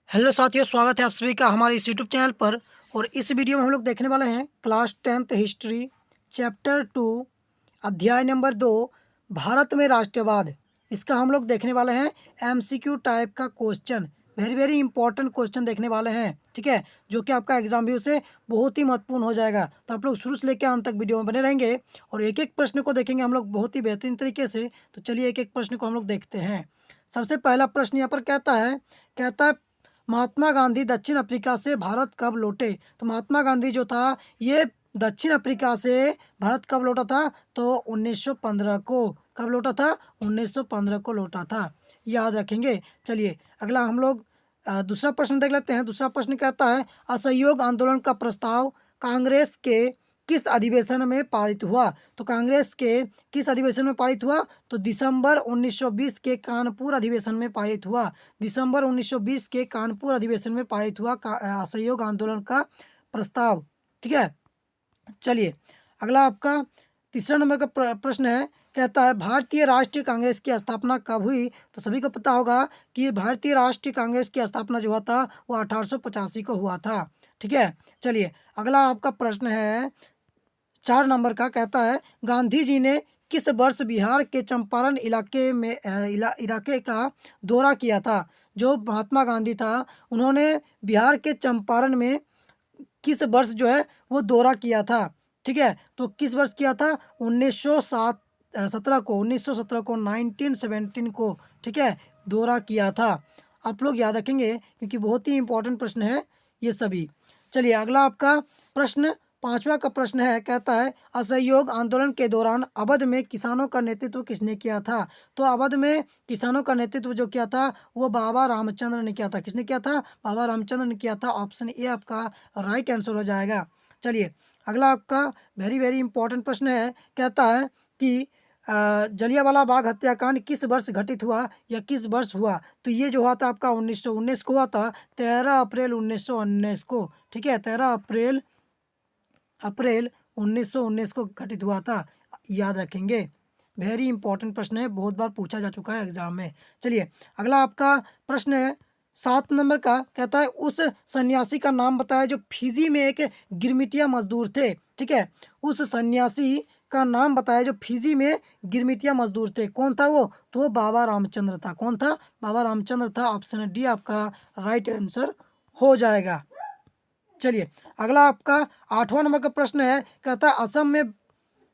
Hello साथियों, स्वागत है आप सभी का हमारे इस यूट्यूब चैनल पर। और इस वीडियो में हम लोग देखने वाले हैं क्लास 10th हिस्ट्री चैप्टर 2 अध्याय नंबर 2 भारत में राष्ट्रवाद। इसका हम लोग देखने वाले हैं एमसीक्यू टाइप का question. Very very important question देखने वाले हैं, ठीक है, जो कि आपका एग्जाम व्यू से बहुत ही महत्वपूर्ण हो जाएगा। तो आप लोग शुरू से लेकर अंत तक वीडियो में बने रहेंगे और एक एक प्रश्न को देखेंगे हम लोग बहुत ही बेहतरीन तरीके से। तो चलिए एक एक प्रश्न को हम लोग देखते हैं। सबसे पहला प्रश्न यहाँ पर कहता है महात्मा गांधी दक्षिण अफ्रीका से भारत कब लौटे। तो महात्मा गांधी जो था ये दक्षिण अफ्रीका से भारत कब लौटा था? तो 1915 को। कब लौटा था? 1915 को लौटा था, याद रखेंगे। चलिए अगला हम लोग दूसरा प्रश्न देख लेते हैं। दूसरा प्रश्न कहता है असहयोग आंदोलन का प्रस्ताव कांग्रेस के किस अधिवेशन में पारित हुआ। तो कांग्रेस के किस अधिवेशन में पारित हुआ? तो दिसंबर 1920 के कानपुर अधिवेशन में पारित हुआ। दिसंबर 1920 के कानपुर अधिवेशन में पारित हुआ असहयोग आंदोलन का प्रस्ताव, ठीक है। चलिए अगला आपका तीसरा नंबर का प्रश्न है, कहता है भारतीय राष्ट्रीय कांग्रेस की स्थापना कब हुई। तो सभी को पता होगा कि भारतीय राष्ट्रीय कांग्रेस की स्थापना जो हुआ था वो 1885 को हुआ था, ठीक है। चलिए अगला आपका प्रश्न है 4 नंबर का, कहता है गांधी जी ने किस वर्ष बिहार के चंपारण इलाके में इलाके का दौरा किया था। जो महात्मा गांधी था उन्होंने बिहार के चंपारण में किस वर्ष जो है वो दौरा किया था, ठीक है। तो किस वर्ष किया था? 1917 को, 1917 को, 1917 को, ठीक है, दौरा किया था। आप लोग याद रखेंगे क्योंकि बहुत ही इंपॉर्टेंट प्रश्न है ये सभी। चलिए अगला आपका प्रश्न 5वां का प्रश्न है, कहता है असहयोग आंदोलन के दौरान अवध में किसानों का नेतृत्व किसने किया था। तो अवध में किसानों का नेतृत्व जो किया था वो बाबा रामचंद्र ने किया था। किसने किया था? बाबा रामचंद्र ने किया था। ऑप्शन ए आपका राइट आंसर हो जाएगा। चलिए अगला आपका वेरी वेरी इंपॉर्टेंट प्रश्न है, कहता है कि जलियांवाला बाग हत्याकांड किस वर्ष घटित हुआ या किस वर्ष हुआ। तो ये जो हुआ था आपका 1919 को हुआ था, 13 अप्रैल 1919 को, ठीक है, 13 अप्रैल 1919 को घटित हुआ था, याद रखेंगे। वेरी इंपॉर्टेंट प्रश्न है, बहुत बार पूछा जा चुका है एग्जाम में। चलिए अगला आपका प्रश्न है 7 नंबर का, कहता है उस सन्यासी का नाम बताया जो फिजी में एक गिरमिटिया मजदूर थे, ठीक है। उस सन्यासी का नाम बताया जो फिजी में गिरमिटिया मजदूर थे, कौन था वो? तो वो बाबा रामचंद्र था। कौन था? बाबा रामचंद्र था। ऑप्शन डी आपका राइट आंसर हो जाएगा। चलिए अगला आपका 8वां नंबर का प्रश्न है, कहता है असम में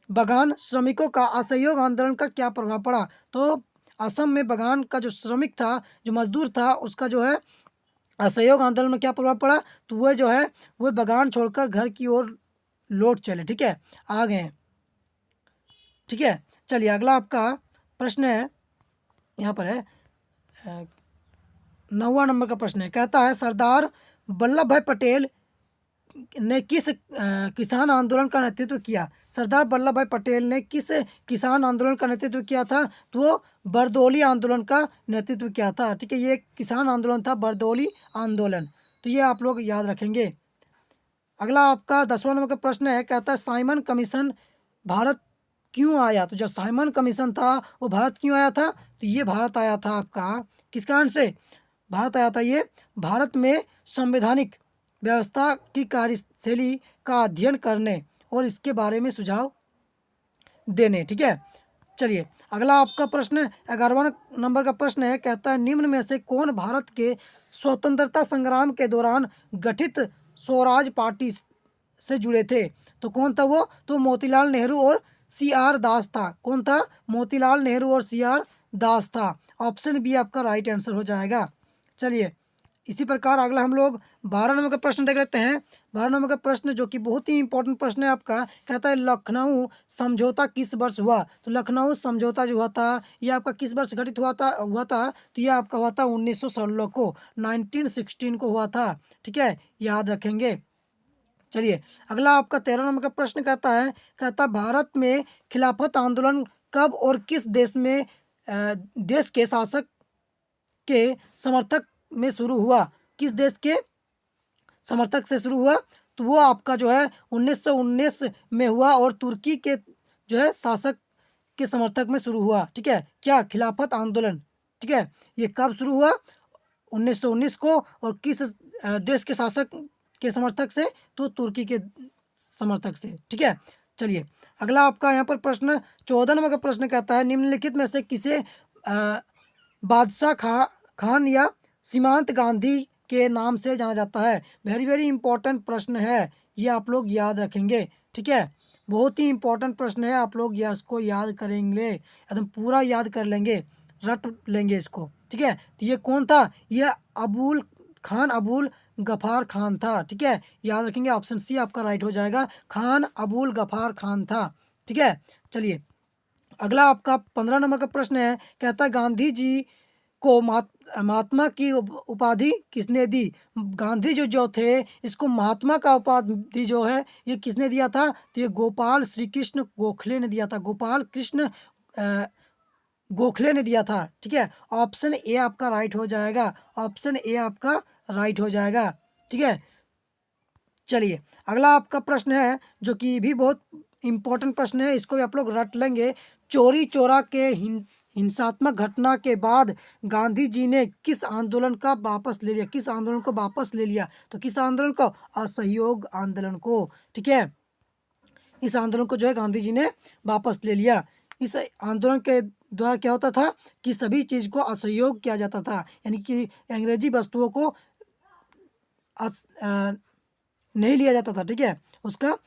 बगान श्रमिकों का असहयोग आंदोलन का क्या प्रभाव पड़ा। तो असम में बगान का जो श्रमिक था, जो मजदूर था, उसका जो है असहयोग आंदोलन में क्या प्रभाव पड़ा? तो वह जो है वह बगान छोड़कर घर की ओर लौट चले, ठीक है, आ गए, ठीक है। चलिए अगला आपका प्रश्न है, यहाँ पर है 9वां नंबर का प्रश्न है, कहता है सरदार वल्लभ भाई पटेल ने किस किसान आंदोलन का नेतृत्व किया। सरदार वल्लभ भाई पटेल ने किस किसान आंदोलन का नेतृत्व किया था? तो वो बरदौली आंदोलन का नेतृत्व किया था, ठीक है। ये किसान आंदोलन था, बरदौली आंदोलन। तो ये आप लोग याद रखेंगे। अगला आपका 10वां नंबर का प्रश्न है, कहता है साइमन कमीशन भारत क्यों आया। तो जो साइमन कमीशन था वो भारत क्यों आया था? तो ये भारत आया था आपका किस कारण से? भारत आया था ये भारत में संवैधानिक व्यवस्था की कार्यशैली का अध्ययन करने और इसके बारे में सुझाव देने, ठीक है। चलिए अगला आपका प्रश्न 11वां नंबर का प्रश्न है, कहता है निम्न में से कौन भारत के स्वतंत्रता संग्राम के दौरान गठित स्वराज पार्टी से जुड़े थे। तो कौन था वो? तो मोतीलाल नेहरू और सी आर दास था। कौन था? मोतीलाल नेहरू और सी आर दास था। ऑप्शन बी आपका राइट आंसर हो जाएगा। चलिए इसी प्रकार अगला हम लोग 12 नंबर का प्रश्न देख लेते हैं। 12 नंबर का प्रश्न जो कि बहुत ही इंपॉर्टेंट प्रश्न है आपका, कहता है लखनऊ समझौता किस वर्ष हुआ। तो लखनऊ समझौता जो हुआ था ये आपका किस वर्ष घटित हुआ था? तो ये आपका हुआ था 1916 को, 1916 को हुआ था, ठीक है, याद रखेंगे। चलिए अगला आपका 13 नंबर का प्रश्न कहता है भारत में खिलाफत आंदोलन कब और किस देश के शासक के समर्थक में शुरू हुआ। किस देश के समर्थक से शुरू हुआ? तो वो आपका जो है 1919 में हुआ और तुर्की के जो है शासक के समर्थक में शुरू हुआ, ठीक है। क्या? खिलाफत आंदोलन, ठीक है। ये कब शुरू हुआ? 1919 को, और किस देश के शासक के समर्थक से, तो तुर्की के समर्थक से। ठीक है, चलिए अगला आपका यहाँ पर प्रश्न 14 नंबर का प्रश्न कहता है, निम्नलिखित में से किसे बादशाह खान या सीमांत गांधी के नाम से जाना जाता है। वेरी वेरी इंपॉर्टेंट प्रश्न है, ये आप लोग याद रखेंगे। ठीक है, बहुत ही इंपॉर्टेंट प्रश्न है, आप लोग या इसको याद करेंगे, एकदम पूरा याद कर लेंगे, रट लेंगे इसको। ठीक है, तो ये कौन था, ये अबुल गफार खान था। ठीक है, याद रखेंगे, ऑप्शन सी आपका राइट हो जाएगा, खान अबुल गफार खान था। ठीक है, चलिए अगला आपका 15 नंबर का प्रश्न है, कहता है गांधी जी को महात्मा की उपाधि किसने दी। गांधी जो थे, इसको महात्मा का उपाधि जो है ये किसने दिया था, तो ये गोपाल श्री कृष्ण गोखले ने दिया था, गोपाल कृष्ण गोखले ने दिया था। ठीक है, ऑप्शन ए आपका राइट हो जाएगा, ऑप्शन ए आपका राइट हो जाएगा। ठीक है, चलिए अगला आपका प्रश्न है जो कि भी बहुत इंपॉर्टेंट प्रश्न है, इसको भी आप लोग रट लेंगे। चोरी चोरा के हिंसात्मक घटना के बाद गांधी जी ने किस आंदोलन का वापस ले लिया, किस आंदोलन को वापस ले लिया, तो किस आंदोलन को, असहयोग आंदोलन को। ठीक है, इस आंदोलन को जो है गांधी जी ने वापस ले लिया। इस आंदोलन के द्वारा क्या होता था कि सभी चीज़ को असहयोग किया जाता था, यानी कि अंग्रेजी वस्तुओं को नहीं लिया जाता था। ठीक है, उसका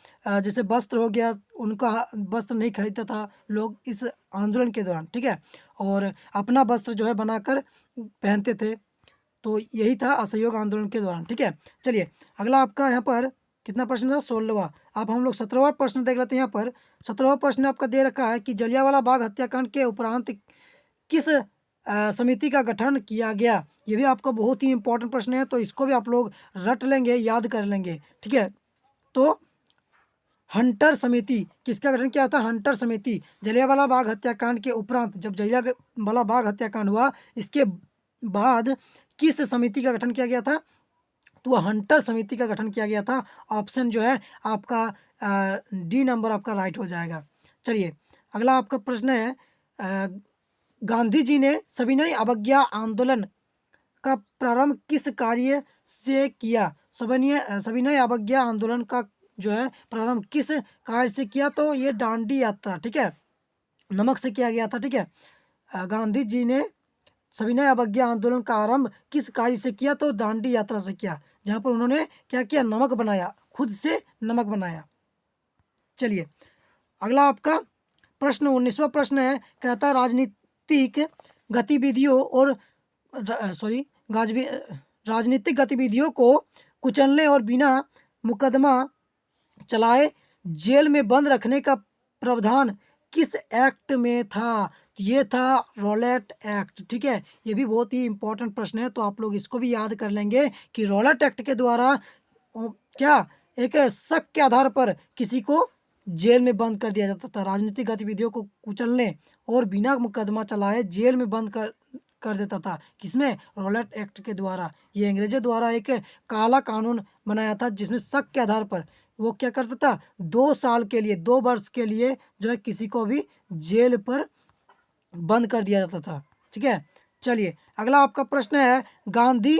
जैसे वस्त्र हो गया, उनका वस्त्र नहीं खरीदता था लोग इस आंदोलन के दौरान। ठीक है, और अपना वस्त्र जो है बनाकर पहनते थे, तो यही था असहयोग आंदोलन के दौरान। ठीक है, चलिए अगला आपका यहाँ पर कितना प्रश्न था, 16वां। आप हम लोग 17वां प्रश्न देख लेते हैं। यहाँ पर 17वां प्रश्न आपका दे रखा है कि जलियांवाला बाग हत्याकांड के उपरांत किस समिति का गठन किया गया। ये भी आपका बहुत ही इंपॉर्टेंट प्रश्न है, तो इसको भी आप लोग रट लेंगे, याद कर लेंगे। ठीक है, तो हंटर समिति, किसका गठन किया था, हंटर समिति। जलियांवाला बाग हत्याकांड के उपरांत, जब जलियांवाला बाग हत्याकांड हुआ, इसके बाद किस समिति का गठन किया गया था, तो वह हंटर समिति का गठन किया गया था। ऑप्शन जो है आपका डी नंबर आपका राइट हो जाएगा। चलिए अगला आपका प्रश्न है, गांधी जी ने सविनय अवज्ञा आंदोलन का प्रारंभ किस कार्य से किया। सविनय अवज्ञा आंदोलन का जो है प्रारंभ किस कार्य से किया, तो ये दांडी यात्रा, ठीक है, नमक से किया गया था। ठीक है, गांधी जी ने सविनय अवज्ञा आंदोलन का आरंभ किस कार्य से किया, तो दांडी यात्रा से किया, जहाँ पर उन्होंने क्या किया, नमक बनाया, खुद से नमक बनाया। चलिए अगला आपका प्रश्न 19वां प्रश्न है, कहता है राजनीतिक गतिविधियों और राजनीतिक गतिविधियों को कुचलने और बिना मुकदमा चलाए जेल में बंद रखने का प्रावधान किस एक्ट में था। ये था रॉलेट एक्ट। ठीक है, ये भी बहुत ही इंपॉर्टेंट प्रश्न है, तो आप लोग इसको भी याद कर लेंगे कि रॉलेट एक्ट के द्वारा क्या एक शक के आधार पर किसी को जेल में बंद कर दिया जाता था, राजनीतिक गतिविधियों को कुचलने और बिना मुकदमा चलाए जेल में बंद कर देता था, किसमें, रॉलेट एक्ट के द्वारा। ये अंग्रेजों द्वारा एक काला कानून बनाया था, जिसमें शक के आधार पर वो क्या करता था, 2 साल के लिए, 2 वर्ष के लिए जो है किसी को भी जेल पर बंद कर दिया जाता था। ठीक है, चलिए अगला आपका प्रश्न है, गांधी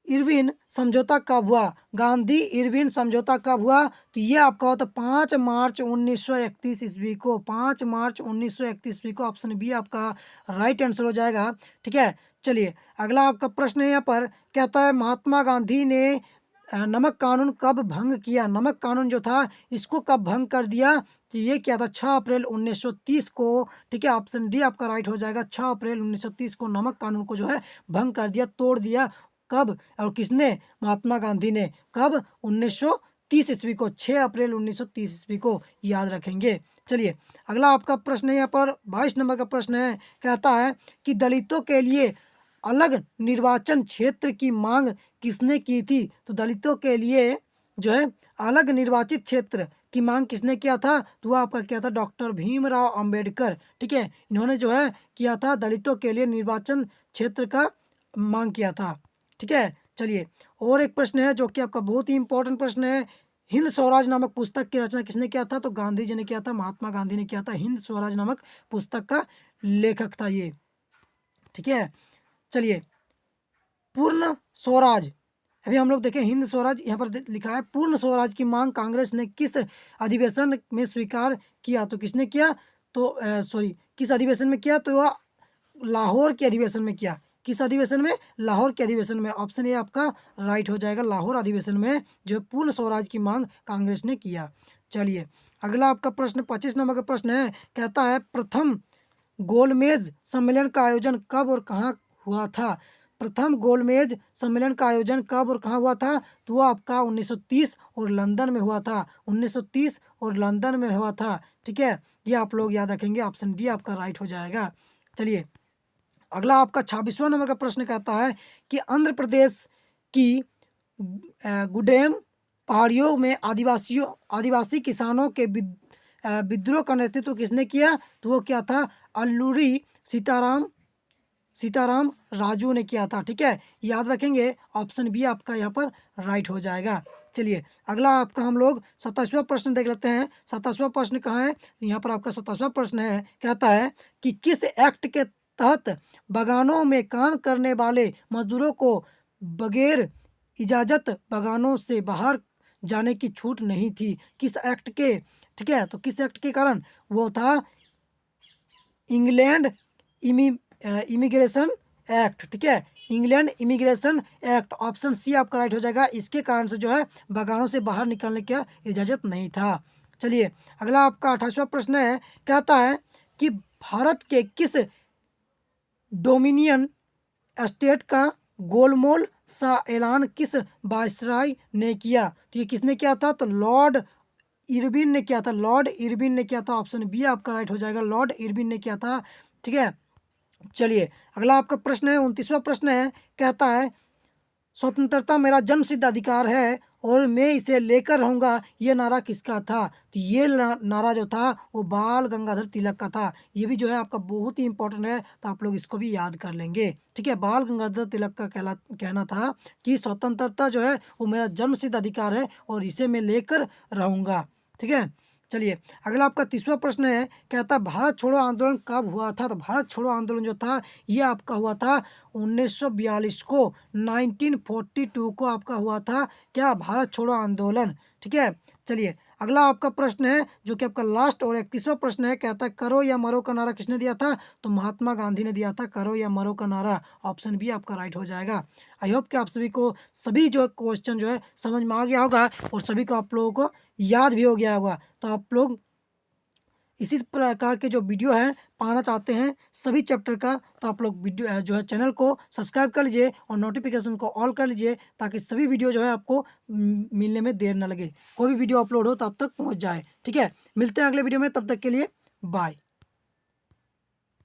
इरविन समझौता कब हुआ। गांधी इरविन समझौता कब हुआ, तो ये आपका होता 5 मार्च 1931 ईस्वी को, 5 मार्च 1931 ईस्वी को। ऑप्शन बी आपका राइट आंसर हो जाएगा। ठीक है, चलिए अगला आपका प्रश्न है, यहाँ पर कहता है महात्मा गांधी ने नमक कानून कब भंग किया। नमक कानून जो था इसको कब भंग कर दिया, तो ये क्या था, 6 अप्रैल 1930 को। ठीक है, ऑप्शन डी आपका राइट हो जाएगा, 6 अप्रैल 1930 को नमक कानून को जो है भंग कर दिया, तोड़ दिया। कब और किसने, महात्मा गांधी ने। कब, 1930 ईस्वी को, 6 अप्रैल 1930 ईस्वी को, याद रखेंगे। चलिए अगला आपका प्रश्न है, यहाँ पर 22 नंबर का प्रश्न है, कहता है कि दलितों के लिए अलग निर्वाचन क्षेत्र की मांग किसने की थी। तो दलितों के लिए जो है अलग निर्वाचित क्षेत्र की मांग किसने किया था, तो वह आपका क्या था, डॉक्टर भीमराव अंबेडकर। ठीक है, इन्होंने जो है किया था, दलितों के लिए निर्वाचन क्षेत्र का मांग किया था। ठीक है, चलिए और एक प्रश्न है जो कि आपका बहुत ही इंपॉर्टेंट प्रश्न है, हिंद स्वराज नामक पुस्तक की रचना किसने किया था, तो गांधी जी ने किया था, महात्मा गांधी ने किया था। हिंद स्वराज नामक पुस्तक का लेखक था ये। ठीक है, चलिए पूर्ण स्वराज, अभी हम लोग देखें हिंद स्वराज, यहाँ पर लिखा है पूर्ण स्वराज की मांग कांग्रेस ने किस अधिवेशन में स्वीकार किया? तो किसने किया? तो सॉरी, किस अधिवेशन में किया? तो वह लाहौर के अधिवेशन में किया। किस अधिवेशन में? लाहौर के अधिवेशन में। ऑप्शन ए आपका राइट हो जाएगा, लाहौर अधिवेशन में जो है पूर्ण स्वराज की मांग कांग्रेस ने किया। चलिए अगला आपका प्रश्न 25 नंबर का प्रश्न है, कहता है प्रथम गोलमेज सम्मेलन का आयोजन कब और कहाँ हुआ था? प्रथम गोलमेज सम्मेलन का आयोजन कब और कहाँ हुआ था? तो वो आपका 1930 और लंदन में हुआ था। 1930 और लंदन में हुआ था। ठीक है, ये आप लोग याद रखेंगे, ऑप्शन डी आपका राइट हो जाएगा। चलिए अगला आपका 26वां नंबर का प्रश्न कहता है कि आंध्र प्रदेश की गुडेम पहाड़ियों में आदिवासी किसानों के विद्रोह का नेतृत्व किसने किया? तो वो क्या था? अल्लूरी सीताराम राजू ने किया था। ठीक है, याद रखेंगे, ऑप्शन बी आपका यहाँ पर राइट हो जाएगा। चलिए अगला आपका हम लोग 27वां प्रश्न देख लेते हैं। 27वां प्रश्न कहाँ है? यहाँ पर आपका 27वां प्रश्न है, कहता है कि किस एक्ट के तहत बागानों में काम करने वाले मजदूरों को बगैर इजाज़त बागानों से बाहर जाने की छूट नहीं थी? किस एक्ट के? ठीक है, तो किस एक्ट के कारण? वो था इंग्लैंड इमिग्रेशन एक्ट। ठीक है, England immigration act, option C आपका राइट हो जाएगा। इसके कारण से जो है बागानों से बाहर निकलने की इजाज़त नहीं था। चलिए अगला आपका 28वां प्रश्न है, कहता है कि भारत के किस डोमिनियन स्टेट का गोलमोल सा ऐलान किस वायसराय ने किया? तो ये किसने किया था? तो लॉर्ड इरविन ने किया था। लॉर्ड इरविन ने किया था। ऑप्शन बी आपका राइट हो जाएगा, लॉर्ड इरविन ने किया था। ठीक है, चलिए अगला आपका प्रश्न है 29वां प्रश्न है, कहता है स्वतंत्रता मेरा जन्मसिद्ध अधिकार है और मैं इसे लेकर रहूंगा, ये नारा किसका था? तो ये नारा जो था वो बाल गंगाधर तिलक का था। ये भी जो है आपका बहुत ही इंपॉर्टेंट है, तो आप लोग इसको भी याद कर लेंगे। ठीक है, बाल गंगाधर तिलक का कहना था कि स्वतंत्रता जो है वो मेरा जन्मसिद्ध अधिकार है और इसे मैं लेकर रहूंगा। ठीक है, चलिए अगला आपका 30वां प्रश्न है, कहता है भारत छोड़ो आंदोलन कब हुआ था? तो भारत छोड़ो आंदोलन जो था ये आपका हुआ था 1942 को, 1942 को आपका हुआ था क्या? भारत छोड़ो आंदोलन। ठीक है, चलिए अगला आपका प्रश्न है जो कि आपका लास्ट और 31वां प्रश्न है, कहता है करो या मरो का नारा किसने दिया था? तो महात्मा गांधी ने दिया था करो या मरो का नारा। ऑप्शन बी आपका राइट हो जाएगा। आई होप कि आप सभी को सभी जो क्वेश्चन जो है समझ में आ गया होगा और सभी को आप लोगों को याद भी हो गया होगा। तो आप लोग इसी प्रकार के जो वीडियो हैं पाना चाहते हैं सभी चैप्टर का, तो आप लोग वीडियो जो है चैनल को सब्सक्राइब कर लीजिए और नोटिफिकेशन को ऑल कर लीजिए, ताकि सभी वीडियो जो है आपको मिलने में देर ना लगे। कोई भी वीडियो अपलोड हो तो आप तक पहुंच जाए। ठीक है, मिलते हैं अगले वीडियो में, तब तक के लिए बाय।